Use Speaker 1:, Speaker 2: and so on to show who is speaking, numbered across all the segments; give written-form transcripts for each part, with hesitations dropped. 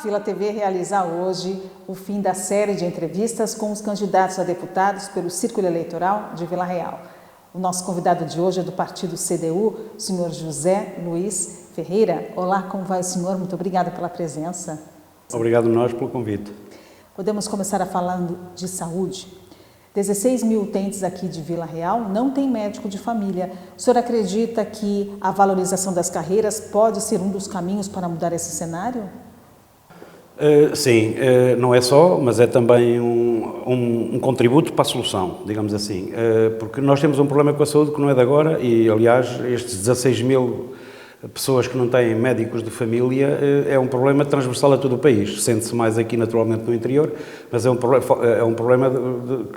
Speaker 1: Vila TV realiza hoje o fim da série de entrevistas com os candidatos a deputados pelo Círculo Eleitoral de Vila Real. O nosso convidado de hoje é do partido CDU, o senhor José Luiz Ferreira. Olá, como vai o senhor? Muito obrigada pela presença.
Speaker 2: Obrigado nós pelo convite.
Speaker 1: Podemos começar falando de saúde. 16 mil utentes aqui de Vila Real não têm médico de família. O senhor acredita que a valorização das carreiras pode ser um dos caminhos para mudar esse cenário?
Speaker 2: Sim, não é só, mas é também um contributo para a solução, digamos assim, porque nós temos um problema com a saúde que não é de agora e, aliás, estes 16 mil pessoas que não têm médicos de família é um problema transversal a todo o país, sente-se mais aqui naturalmente no interior, mas é um problema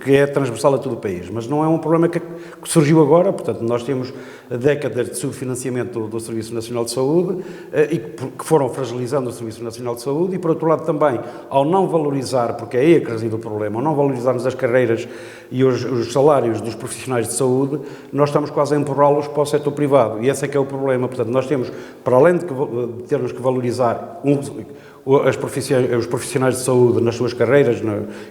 Speaker 2: que é transversal a todo o país, mas não é um problema que surgiu agora, portanto nós temos décadas de subfinanciamento do Serviço Nacional de Saúde e que foram fragilizando o Serviço Nacional de Saúde e por outro lado também ao não valorizar, porque é aí que reside o problema, ao não valorizarmos as carreiras e os salários dos profissionais de saúde, nós estamos quase a empurrá-los para o setor privado e esse é que é o problema, portanto nós temos, para além de termos que valorizar os profissionais de saúde nas suas carreiras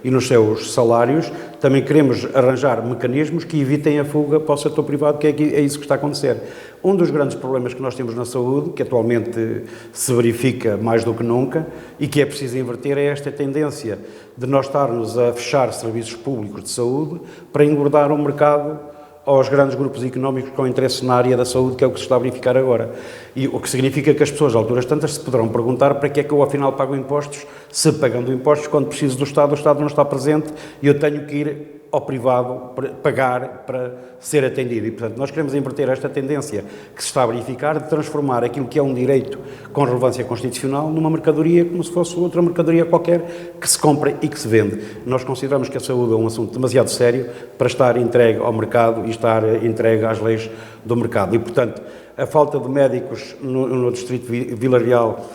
Speaker 2: e nos seus salários, também queremos arranjar mecanismos que evitem a fuga para o setor privado, que é isso que está a acontecer. Um dos grandes problemas que nós temos na saúde, que atualmente se verifica mais do que nunca, e que é preciso inverter, é esta tendência de nós estarmos a fechar serviços públicos de saúde para engordar o mercado aos grandes grupos económicos com interesse na área da saúde, que é o que se está a verificar agora. E o que significa que as pessoas, a alturas tantas, se poderão perguntar para que é que eu, afinal, pago impostos, se pagando impostos, quando preciso do Estado, o Estado não está presente e eu tenho que ir ao privado para pagar para ser atendido. E, portanto, nós queremos inverter esta tendência que se está a verificar de transformar aquilo que é um direito com relevância constitucional numa mercadoria como se fosse outra mercadoria qualquer que se compra e que se vende. Nós consideramos que a saúde é um assunto demasiado sério para estar entregue ao mercado e estar entregue às leis do mercado. E, portanto, a falta de médicos no distrito de Vila Real,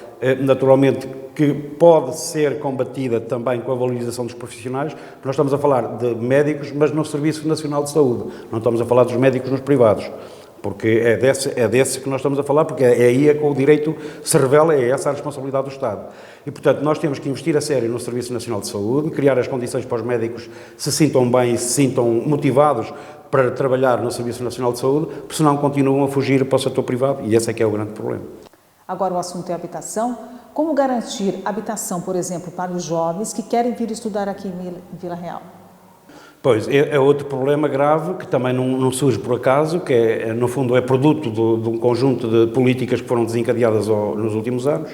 Speaker 2: naturalmente, que pode ser combatida também com a valorização dos profissionais, porque nós estamos a falar de médicos, mas no Serviço Nacional de Saúde, não estamos a falar dos médicos nos privados, porque é desse que nós estamos a falar, porque é aí que o direito se revela, é essa a responsabilidade do Estado. E, portanto, nós temos que investir a sério no Serviço Nacional de Saúde, criar as condições para os médicos se sintam bem e se sintam motivados para trabalhar no Serviço Nacional de Saúde, porque senão continuam a fugir para o setor privado, e esse é que é o grande problema.
Speaker 1: Agora o assunto é habitação. Como garantir habitação, por exemplo, para os jovens que querem vir estudar aqui em Vila Real?
Speaker 2: Pois, é outro problema grave que também não surge por acaso, que no fundo é produto de um conjunto de políticas que foram desencadeadas nos últimos anos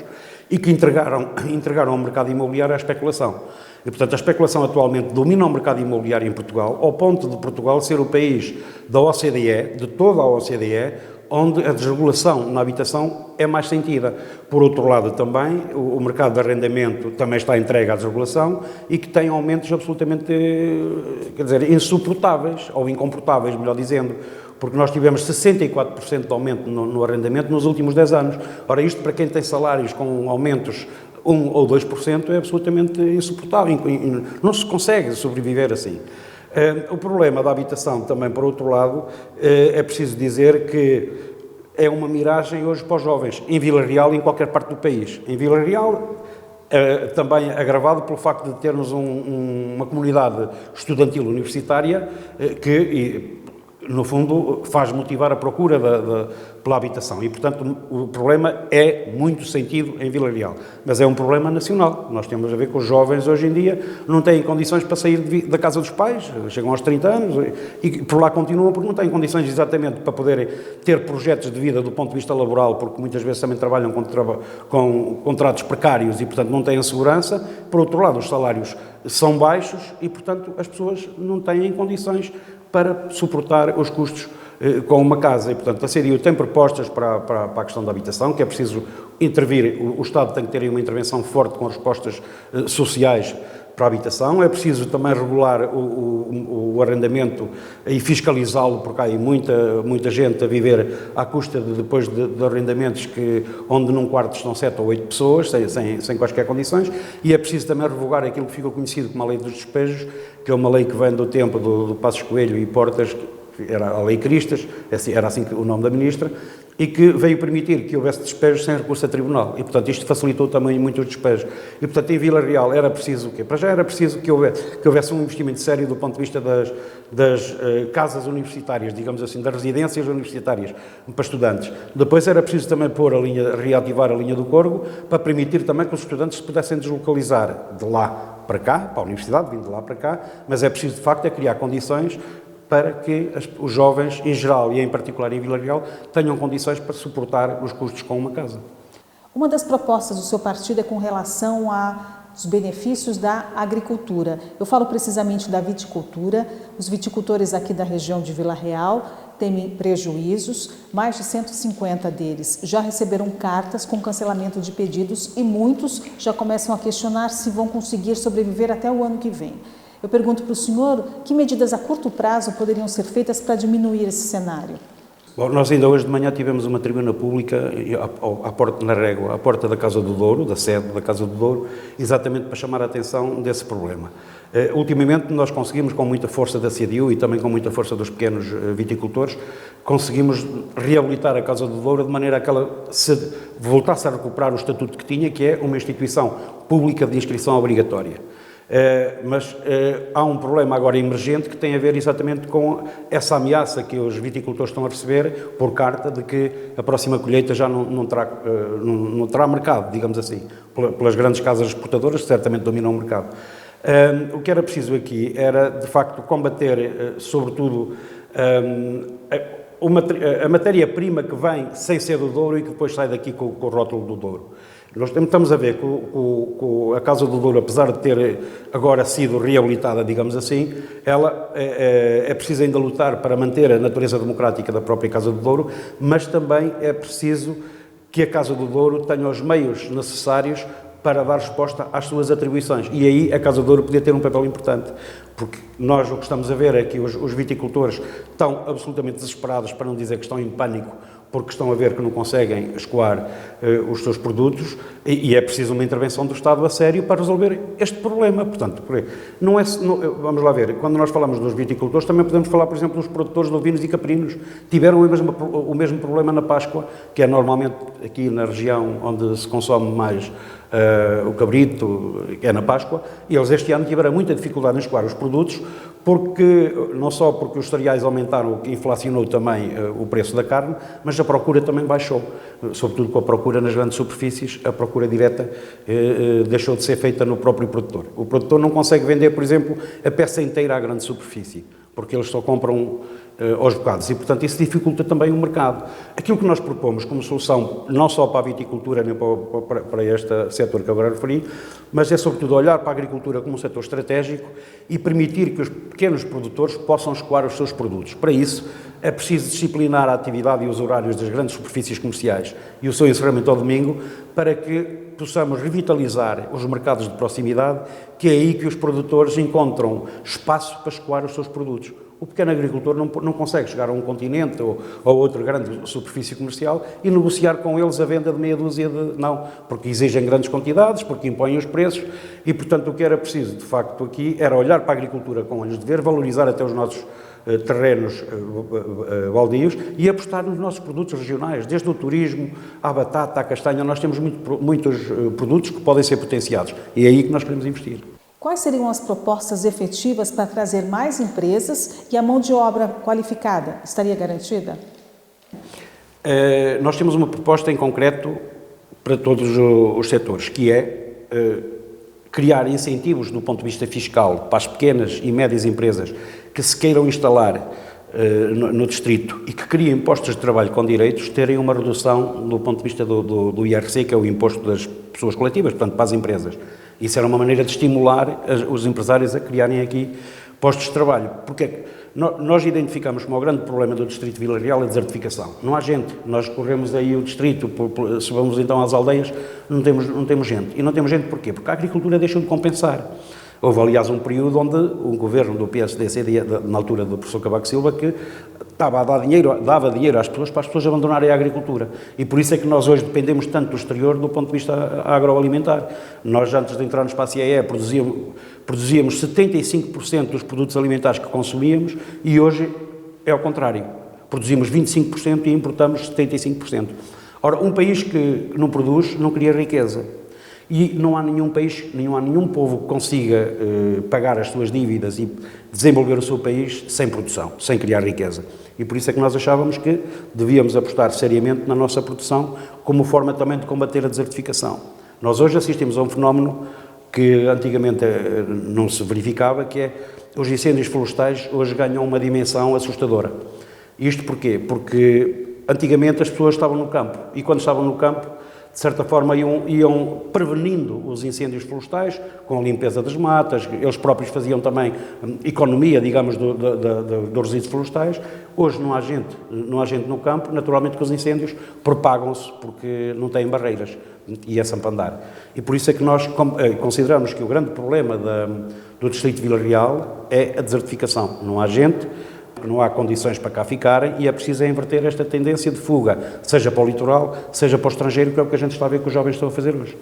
Speaker 2: e que entregaram ao mercado imobiliário a especulação. E, portanto, a especulação atualmente domina o mercado imobiliário em Portugal, ao ponto de Portugal ser o país da OCDE, de toda a OCDE, onde a desregulação na habitação é mais sentida. Por outro lado, também, o mercado de arrendamento também está entregue à desregulação e que tem aumentos absolutamente, insuportáveis, ou incomportáveis, melhor dizendo, porque nós tivemos 64% de aumento no arrendamento nos últimos 10 anos. Ora, isto para quem tem salários com aumentos 1 ou 2% é absolutamente insuportável, não se consegue sobreviver assim. O problema da habitação também, por outro lado, é preciso dizer que é uma miragem hoje para os jovens, em Vila Real e em qualquer parte do país. Em Vila Real, também agravado pelo facto de termos uma comunidade estudantil universitária que, no fundo, faz motivar a procura pela habitação e, portanto, o problema é muito sentido em Vila Real, mas é um problema nacional. Nós temos a ver com os jovens hoje em dia não têm condições para sair da casa dos pais, chegam aos 30 anos e por lá continuam porque não têm condições exatamente para poderem ter projetos de vida do ponto de vista laboral, porque muitas vezes também trabalham com contratos precários e, portanto, não têm segurança. Por outro lado, os salários são baixos e, portanto, as pessoas não têm condições para suportar os custos com uma casa. E, portanto, a CDU tem propostas para a questão da habitação, que é preciso intervir, o Estado tem que ter uma intervenção forte com respostas sociais para a habitação, é preciso também regular o arrendamento e fiscalizá-lo, porque há aí muita gente a viver à custa depois de arrendamentos onde num quarto estão 7 ou 8 pessoas, sem quaisquer condições, e é preciso também revogar aquilo que ficou conhecido como a Lei dos Despejos, que é uma lei que vem do tempo do Passos Coelho e Portas, era a Lei Cristas, era assim o nome da ministra, e que veio permitir que houvesse despejos sem recurso a tribunal. E, portanto, isto facilitou também muito os despejos. E, portanto, em Vila Real era preciso o quê? Para já era preciso que houvesse um investimento sério do ponto de vista das casas universitárias, digamos assim, das residências universitárias para estudantes. Depois era preciso também reativar a linha do Corgo para permitir também que os estudantes se pudessem deslocalizar de lá para cá, para a universidade, vindo de lá para cá, mas é preciso, de facto, criar condições para que os jovens, em geral e em particular em Vila Real, tenham condições para suportar os custos com uma casa.
Speaker 1: Uma das propostas do seu partido é com relação aos benefícios da agricultura. Eu falo precisamente da viticultura. Os viticultores aqui da região de Vila Real temem prejuízos. Mais de 150 deles já receberam cartas com cancelamento de pedidos e muitos já começam a questionar se vão conseguir sobreviver até o ano que vem. Eu pergunto para o senhor que medidas a curto prazo poderiam ser feitas para diminuir esse cenário.
Speaker 2: Bom, nós ainda hoje de manhã tivemos uma tribuna pública à porta, na Régua, à porta da Casa do Douro, da sede da Casa do Douro, exatamente para chamar a atenção desse problema. Ultimamente nós conseguimos, com muita força da CDU e também com muita força dos pequenos viticultores, conseguimos reabilitar a Casa do Douro de maneira a que ela voltasse a recuperar o estatuto que tinha, que é uma instituição pública de inscrição obrigatória. Mas há um problema agora emergente que tem a ver exatamente com essa ameaça que os viticultores estão a receber por carta de que a próxima colheita já não terá mercado, digamos assim, pelas grandes casas exportadoras que certamente dominam o mercado. O que era preciso aqui era, de facto, combater, sobretudo, a matéria-prima que vem sem ser do Douro e que depois sai daqui com o rótulo do Douro. Nós estamos a ver que a Casa do Douro, apesar de ter agora sido reabilitada, digamos assim, ela é preciso ainda lutar para manter a natureza democrática da própria Casa do Douro, mas também é preciso que a Casa do Douro tenha os meios necessários para dar resposta às suas atribuições. E aí a Casa do Douro podia ter um papel importante, porque nós o que estamos a ver é que os viticultores estão absolutamente desesperados, para não dizer que estão em pânico, porque estão a ver que não conseguem escoar os seus produtos e é preciso uma intervenção do Estado a sério para resolver este problema. Portanto, vamos lá ver, quando nós falamos dos viticultores, também podemos falar, por exemplo, dos produtores de ovinos e caprinos. Tiveram o mesmo problema na Páscoa, que é normalmente aqui na região onde se consome mais o cabrito, que é na Páscoa, e eles este ano tiveram muita dificuldade em escoar os produtos, não só porque os cereais aumentaram, o que inflacionou também o preço da carne, mas a procura também baixou, sobretudo com a procura nas grandes superfícies, a procura direta deixou de ser feita no próprio produtor. O produtor não consegue vender, por exemplo, a peça inteira à grande superfície, porque eles só compram aos bocados e, portanto, isso dificulta também o mercado. Aquilo que nós propomos como solução, não só para a viticultura nem para este setor que agora referi, mas é sobretudo olhar para a agricultura como um setor estratégico e permitir que os pequenos produtores possam escoar os seus produtos. Para isso, é preciso disciplinar a atividade e os horários das grandes superfícies comerciais e o seu encerramento ao domingo para que possamos revitalizar os mercados de proximidade, que é aí que os produtores encontram espaço para escoar os seus produtos. O pequeno agricultor não consegue chegar a um continente ou outra grande superfície comercial e negociar com eles a venda de meia dúzia não, porque exigem grandes quantidades, porque impõem os preços e, portanto, o que era preciso, de facto, aqui era olhar para a agricultura com olhos de ver, valorizar até os nossos terrenos baldios e apostar nos nossos produtos regionais, desde o turismo à batata, à castanha. Nós temos muitos produtos que podem ser potenciados e é aí que nós queremos investir.
Speaker 1: Quais seriam as propostas efetivas para trazer mais empresas e a mão de obra qualificada estaria garantida?
Speaker 2: Nós temos uma proposta em concreto para todos os setores, que é criar incentivos do ponto de vista fiscal para as pequenas e médias empresas que se queiram instalar no distrito e que criem postos de trabalho com direitos, terem uma redução do ponto de vista do IRC, que é o imposto das pessoas coletivas, portanto, para as empresas. Isso era uma maneira de estimular os empresários a criarem aqui postos de trabalho. Porque nós identificamos como o grande problema do distrito de Vila Real a desertificação. Não há gente. Nós corremos aí o distrito, se vamos então às aldeias, não temos gente. E não temos gente porquê? Porque a agricultura deixou de compensar. Houve, aliás, um período onde o governo do PSD, na altura do professor Cavaco Silva, que dava dinheiro às pessoas para as pessoas abandonarem a agricultura. E por isso é que nós hoje dependemos tanto do exterior do ponto de vista agroalimentar. Nós, antes de entrarmos para a CIE, produzíamos 75% dos produtos alimentares que consumíamos e hoje é ao contrário. Produzimos 25% e importamos 75%. Ora, um país que não produz não cria riqueza. E não há nenhum país, não há nenhum povo que consiga pagar as suas dívidas e desenvolver o seu país sem produção, sem criar riqueza. E por isso é que nós achávamos que devíamos apostar seriamente na nossa produção como forma também de combater a desertificação. Nós hoje assistimos a um fenómeno que antigamente não se verificava, que é os incêndios florestais hoje ganham uma dimensão assustadora. Isto porquê? Porque antigamente as pessoas estavam no campo e quando estavam no campo, de certa forma, iam prevenindo os incêndios florestais com a limpeza das matas, eles próprios faziam também economia, digamos, dos resíduos florestais. Hoje não há gente no campo, naturalmente que os incêndios propagam-se porque não têm barreiras e é sempre andar. E por isso é que nós consideramos que o grande problema do distrito de Vila Real é a desertificação. Não há gente, não há condições para cá ficarem e é preciso inverter esta tendência de fuga, seja para o litoral, seja para o estrangeiro, que é o que a gente está a ver que os jovens estão a fazer hoje.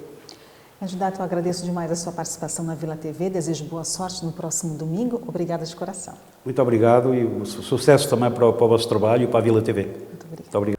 Speaker 1: Candidato, eu agradeço demais a sua participação na Vila TV, desejo boa sorte no próximo domingo. Obrigada de coração.
Speaker 2: Muito obrigado e sucesso também para o vosso trabalho e para a Vila TV.
Speaker 1: Muito obrigada.
Speaker 2: Muito obrigado.